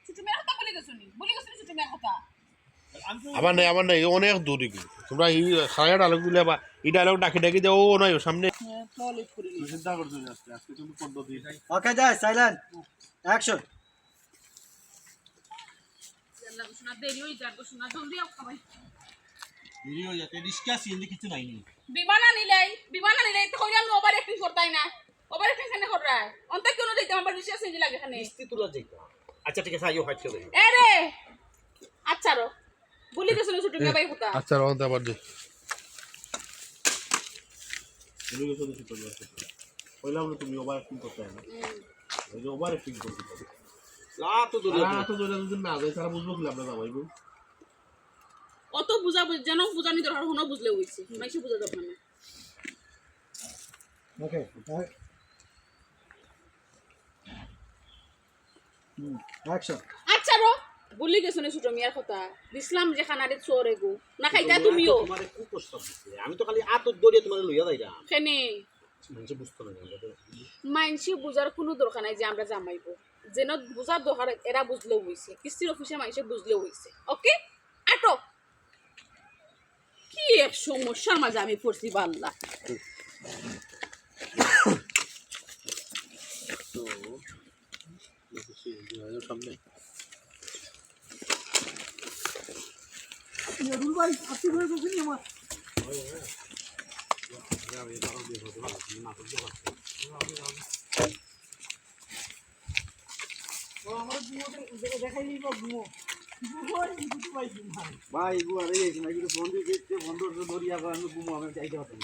ছোট মেয়ের কথা বলে গেছো ছোট মেয়ের কথা আমার নাই অনেক দূরে তোমরা এই সারা ডায়লগ দিলে বা এই ডায়লগ ডাকি ডাকি যে ও নয় সামনে চিন্তা করছো আজকে তুমি 15 দিন ওকে যাই সাইলেন্ট অ্যাকশন আল্লাহ শোনা দেরি হই যার শোনা জলদি আও খাবাই দেরি হয়ে যাচ্ছে রিস্কা সিএনজি কিছু নাই নি বিমান নিলাই তো কইরা ওভার অ্যাক্টিং করতাই না ওভার অ্যাক্টিং কেন করা অন্ত কেন দিতে আমার বেশি সিনজি লাগে এখানে কিস্তি তুলা যাইতা আচ্ছা ঠিক আছে আইও হাইট চলে এ রে আচ্ছা রো বলি গেছো ছোট মেয়ে ভাই কথা আচ্ছা রহন আবার দে বলি গেছো ছোট মেয়ে কইলাম না তুমি ওভার অ্যাক্টিং করতে না এই যে ওভার অ্যাক্টিং করতে তো দূরে যদি না যায় তারা বুঝবো কি আমরা যাবাইবো অত বুঝা যেন বুঝানি দরকার হনো বুঝলে হইছে মাইসে বুঝা দরকার না ওকে অ্যাকশন আচ্ছা রো বলি গেছো ছোট মেয়ের কথা দিসলাম যে খানারে চোরে গো না খাইতা তুমিও তোমারে খুব কষ্ট দিছে আমি তো খালি আতত দড়িয়ে তোমারে লইয়া যাইরাম কেনে মানুষ বুঝতো না মাইনসি বুঝার কোনো দরকার নাই যে আমরা জামাইবো যেন বুঝার দরকার এরা বুঝলেও হইছে কিস্তির অফিসে মাইসে বুঝলেও হইছে ওকে আটো কি এক সমস্যার মাঝে আমি পড়ছি বাল্লা সামনে রুল ভাই আপনি করে দেখুন আমার ভাই গো আরে এই না কিন্তু বন্ধু দেখতে বন্ধু ধরিয়া আমি ঘুমো আমি চাইতে পারি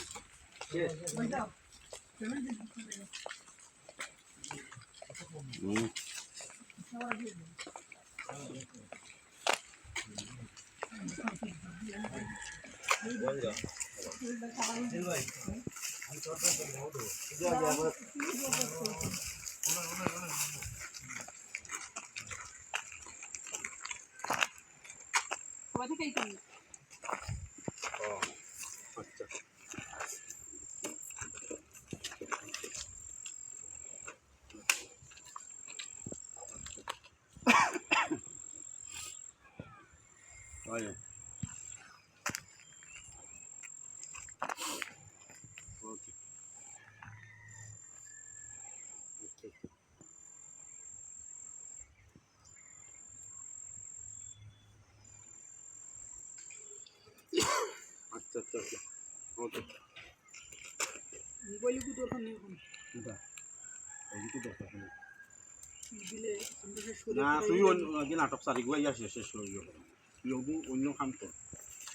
Vaya. আচ্ছা আচ্ছা আচ্ছা ওকে বলি কি দরকার নেই এখন এটা এই কি দরকার নেই দিলে আমরা না তুই আগে নাটক সারি গো ইয়া শেষ হয়ে গেল লোগো অন্য কাম কর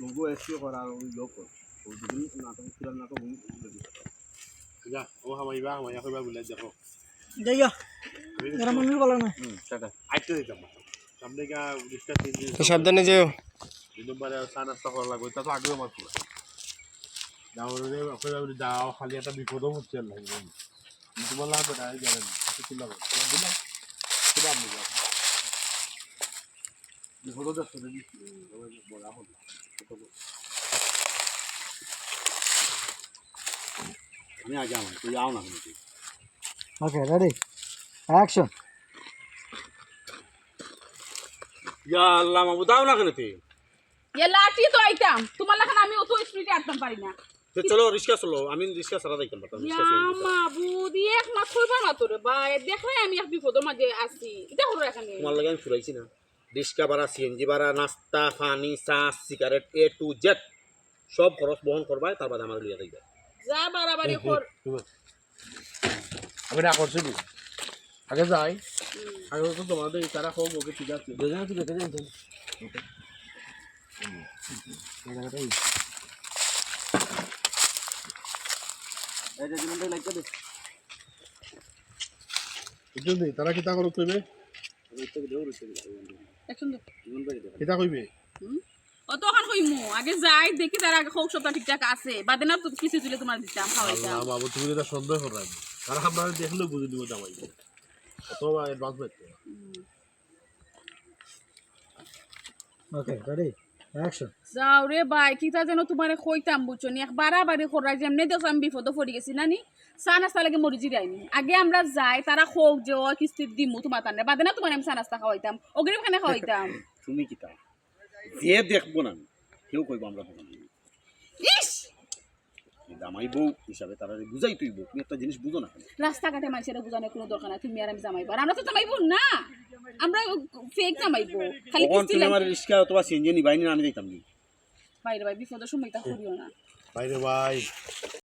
লোগো এসিও করা ওই লোক ওই দিন নাটক পুরো নাটক যা ও হামাইবা হামাইয়া কইবা বলে দেখো যাইয়া এরা মনের বলা না টাটা আইতে দিতাম সামনে গা ডিস্টা তিন দিন তো সাবধানে যেও দিন নম্বরে সানাস্তা করা লাগবে তা তো আগেও মাত্র যাও রে কইবা বলে যাও খালি একটা বিপদও হচ্ছে লাগবে তোমার লাগবে না জানেন কিছু লাগবে তোমার দিলাম সেটা আমি যাবো বিপদও যাচ্ছে না বলা হল আমি আগে আমার তুই যাও না কিন্তু ওকে রেডি অ্যাকশন ইয়া আল্লাহ মাবু দাও না কেন তুই এ লাঠি তো আইতাম তোমার লাখান আমি অত স্পিডে আটতাম পারি না তো চলো রিক্সা চলো আমি রিক্সা ছাড়া যাইতাম পারতাম রিক্সা মাবুদি এক মাস কইবা না তোরে ভাই দেখলে আমি এক বিপদের মাঝে আছি এটা হলো এখানে তোমার লাগে আমি ফুরাইছি না রিক্সা ভাড়া সিএনজি ভাড়া নাস্তা পানি চা সিগারেট এ টু জেড সব খরচ বহন করবা তার বাদে আমার লিয়া যাইবা যা বাড়াবাড়ি কর আমি না করছি আগে যাই আগে তো তোমাদের তারা হোক ওকে ঠিক আছে দুজনে তুই দেখে যাই তারা কিতা করো কইবে কিতা কইবে অত ওখান কইমু আগে যাই দেখি তার আগে হোক সবটা ঠিকঠাক আছে বাদে না তো কিছু দিলে তোমার দিতাম খাওয়াইতাম বাবু তুমি যেটা সন্দেহ করাই তারা আমরা দেখলে বুঝে দিব জামাই অত অ্যাডভান্স পাইতে ওকে রেডি অ্যাকশন যাও রে ভাই কিতা যেন তোমারে কইতাম বুঝছো নি এক বাড়াবাড়ি করাই যেমনি দেখো আমি বিপদে পড়ে গেছি নানি চা নাস্তা লাগে মরিজি রাইনি আগে আমরা যাই তারা হোক যে ও কিস্তির দিমু তোমার তানে বাদে না তোমার আমি চা নাস্তা খাওয়াইতাম অগ্রিম খানে খাওয়াইতাম তুমি কি তা যে দেখবো না কেউ কইব আমরা দোকান দিই ইস জামাই বউ হিসাবে তারা বুঝাই তুইব তুমি একটা জিনিস বুঝো না কেন রাস্তাঘাটে মানুষের বোঝানোর কোনো দরকার নাই তুমি আর আমি জামাইবো আর আমরা তো জামাইবো না আমরা ফেক জামাইবো খালি তখন কিস্তি তুমি আমার রিক্সা অথবা সিএনজি নিবাইনি না আমি যাইতাম নি বাইরে ভাই বিপদের সময় তা করিও না বাইরে ভাই